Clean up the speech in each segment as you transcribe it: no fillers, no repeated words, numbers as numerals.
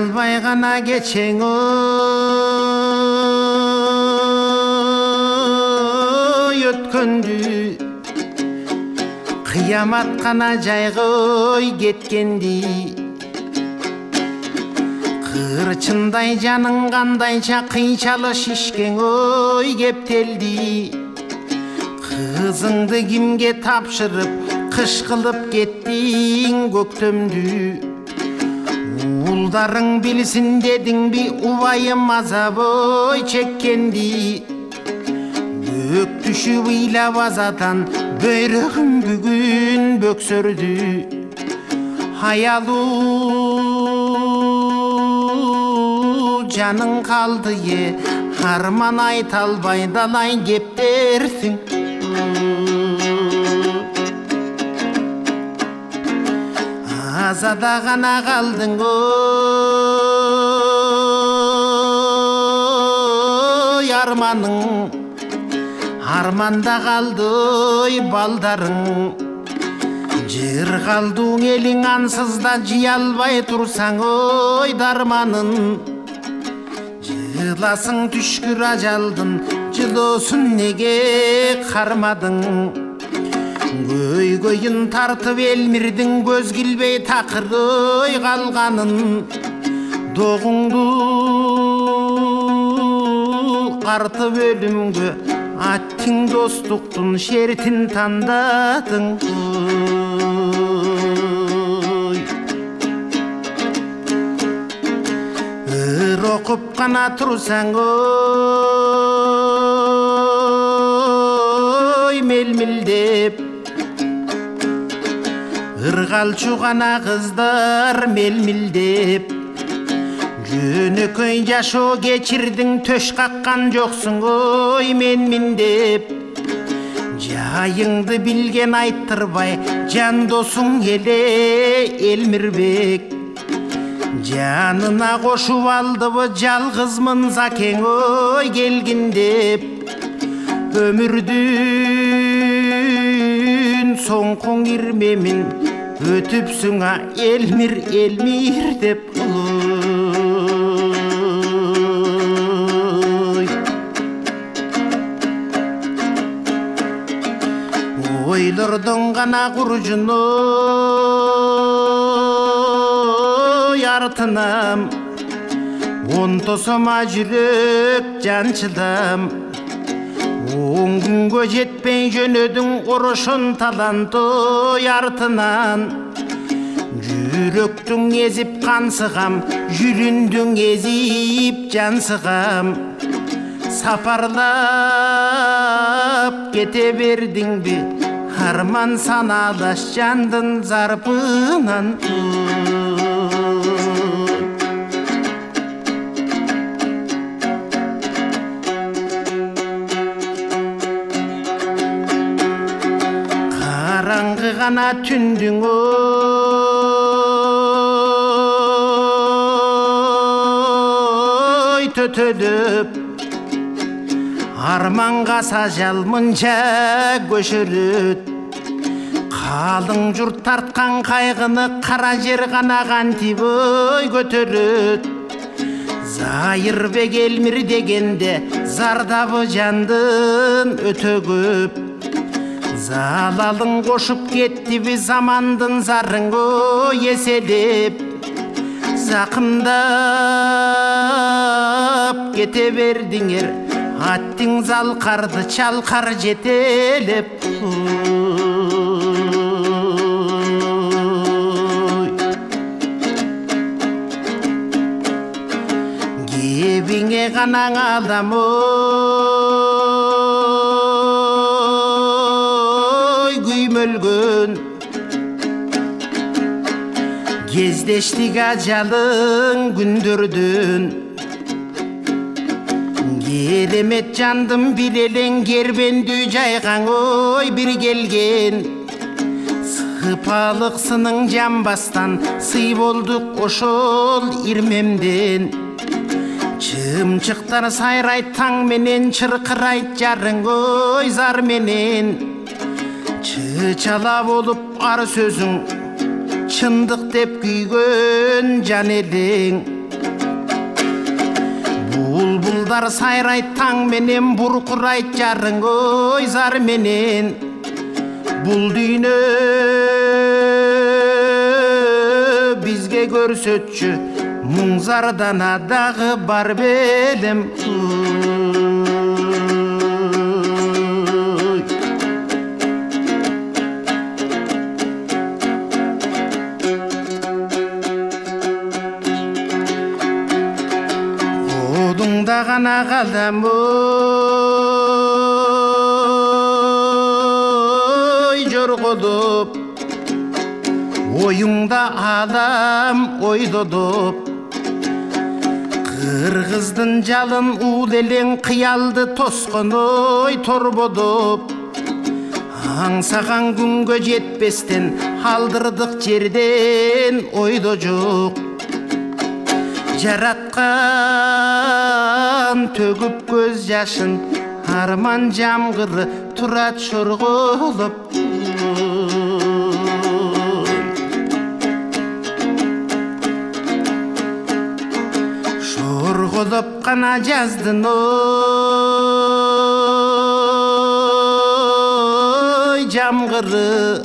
албай гана кечең ой өткөндү кыямат гана жайгой кеткенди кырчындай жаның кандайча кыйчалы шишкең ой кептелди кызыңды кимге тапшырып кыш кылып кеттиң көктөмдү уулдарың билсин дедиңби убайым азап ой чеккенди бөк түшүп ыйлап азатан бөйрөгүм бүгүн бөксөрдү аялуу жаның калды е арман айта албай далай кептерсиң азада гана калдың ой арманың арманда калды ой балдарың жыр калдың элиң ансыз да жый албай турсаң ой дарманын жыласың түшкүр ажалдын жылоосун неге кармадың көйгөйүн тартып элмирдин көз килбей такырой калганын догуңду артып өлүмгө аттың достуктун шертин тандадың ыр окуп гана турсаң ой мелмилдеп ыргалчу гана кыздар мелмилдеп жөнөкөй жашоо кечирдиң төш каккан жоксуң ой менмин деп жайыңды билген айттырбай жан досуң эле элмирбек жанына кошуп алдыбы жалгызмын закең ой келгин деп өмүрдүн соңкоң ирмемин өтүпсүң а элмир элмир деп ойлордон гана куржун ой артынам онтосома жүрөк жанчыдам оң күнгө жетпей жөнөдүң орошон талант ой артынан жүрөктүң эзип кансыгам жүрүндүң эзип жансыгам сапарлап кете бердиңби арман саналаш жандын зарпынан караңгы гана түндүң ой төтөлүп арманга сажал мынча көшөрөт калың журт тарткан кайгыны кара жер гана кантип ой көтөрөт Зайырбек элмир дегенде зардабы жандын өтө көп залалың кошуп кеттиби замандын зарын ой эселеп закымдап кете бердиңер аттың залкарды чалкар жетелеп кебиңе канаң адам ой күймөлгөн кездештик ажалың күндөрдөн керемет жандым бир элең кербендүү жайгаң ой бир келген сыпалык сының жамбастан сый болдук ошол ирмемден чымчыктар сайрайт таң менен чыркырайт жарың ой зар менен чычала болуп ар сөзүң чындык деп күйгөн жан элең Bulbulдар сайрайт таң менен, буркурайт жарың ой зар менен. Бул дүйнө бизге көрсөтчү, мұң зардан адағы бар белем. Одыңда ғана қалам ой жорғодоп, ойыңда адам ойдодоп. Кыргыздын жалын улелең кыялды тоскон ой торбодоп. Аңсаган күнгө жетпестен алдырдык жерден ойдо жок. Жараткан төгүп көз жашын, арман жамгыры турат шорголоп. Шорголоп кана жаздын ой жамгыры,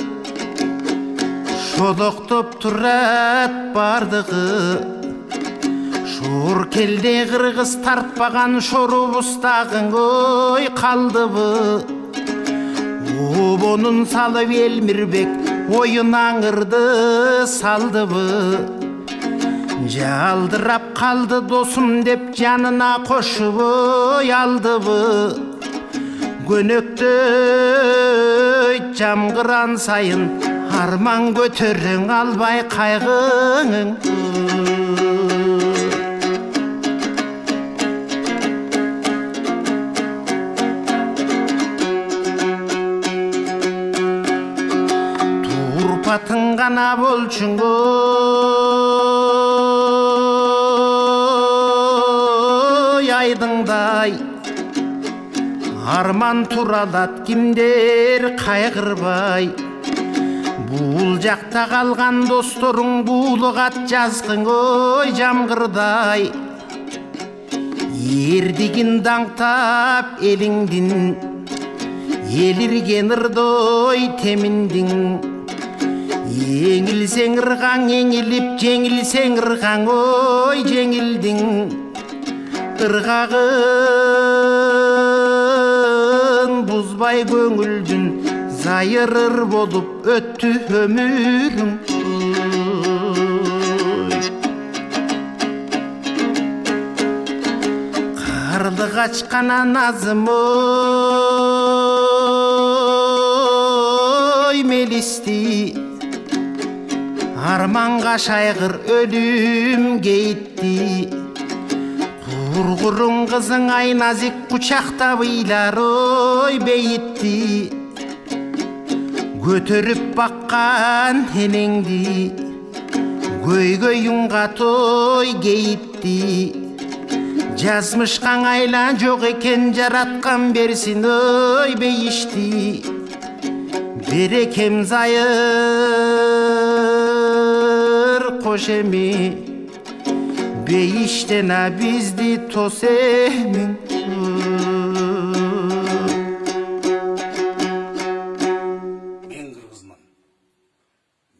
шодоктоп турат бардыгы. Шор келде кыргыз тартпаган шорубустагың ой калдыбы. Обонун салып Элмирбек ойун аңырды салдыбы. Жалдырап калды досум деп жанына кошуп ой алдыбы. Көнөктөй жамгыран сайын, арман көтөрүң албай кайгыңың. Турпатың гана болчуң ой айдыңдай. Арман туралат кимдер кайгырбай. Бул жакта калган досторуң буулугат жазгың ой жамгырдай. Эрдигин даңтап элиңдин, элирген ырдой теминдиң. Еңилсең ыргаң еңилип, жеңилсең ыргаң ой жеңилдиң. Ыргагын бузбай көңүлдүн, зайырыр болуп өттү өмүрүң. Карлык ачкан назым ой мелисти. Арманга шайгыр өлүм кейитти. Кургуруң кызың ай назик кучактап ыйлар ой бейитти. Көтөрүп баккан энеңди, көйгөй юңга той кейитти. Жазмышкан айла жок экен, жараткан берсин ой бейишти. Берекем зайыр кош эми, бейиштен бизди тос эмиң.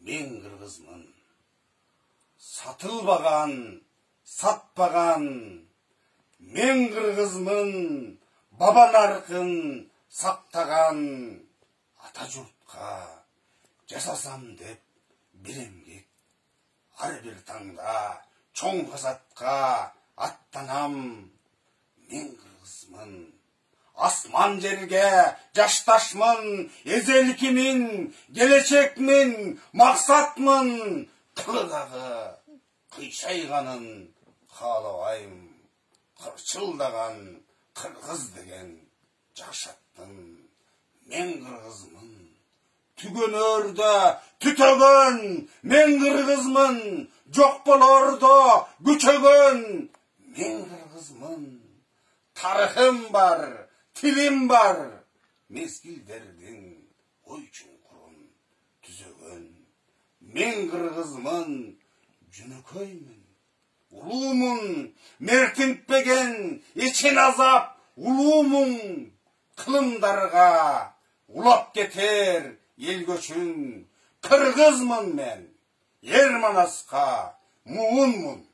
Мен кыргызмын, сатылбаган, сатпаган. Мен кыргызмын, баба наркын сактаган. Ата журтка жасасам деп бир эмгек, ар бир таңда чоң казатка аттанам. Мен кыргызмын, асман жерге жашташмын, эзеликимин, келечекмин, максатмын. Кылдагы кыйшайганын каалабайм. Кырчылдаган кыргыз деген жашаттым. Мен кыргызмын, түгөнөрдө түтөгөн. Мен кыргызмын, жок болордо күчөгөн. Мен кыргызмын, тарыхым бар, тилим бар. Мезгилдердин ой чуңкурун түзөгөн. Мен кыргызмын, жөнөкөймүн, улуумун, мертинтпеген эчен азап улуумун кылымдарга улап кетер ел көчүн. Кыргызмын мен, ер Манаска муунмун.